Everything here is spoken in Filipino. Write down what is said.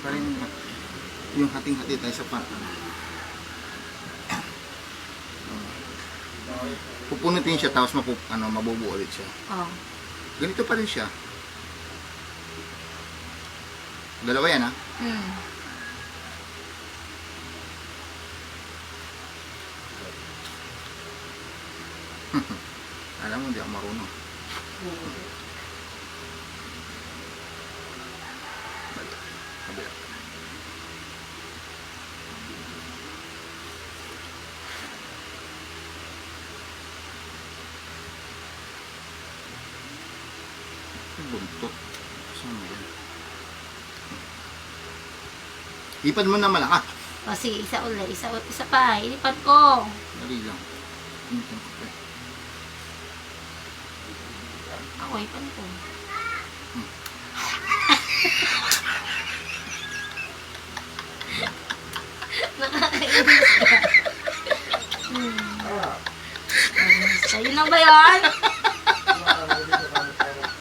Parang yung hating-hati tayo sa pan. Pupunutin siya tapos mabubuo ulit siya. Oh. Ganito pa rin siya. Dalawa yan, ha? Alam mo, hindi ako marunong. Kabila. Buntot. Saan mo yan? Ipad mo na malakas. O sige, isa ulit. Isa pa. Ilipat ko. Dali lang. Initin ko pa. Ako, ipan ko. Nakakainis ka. Sa'yo na ba yun?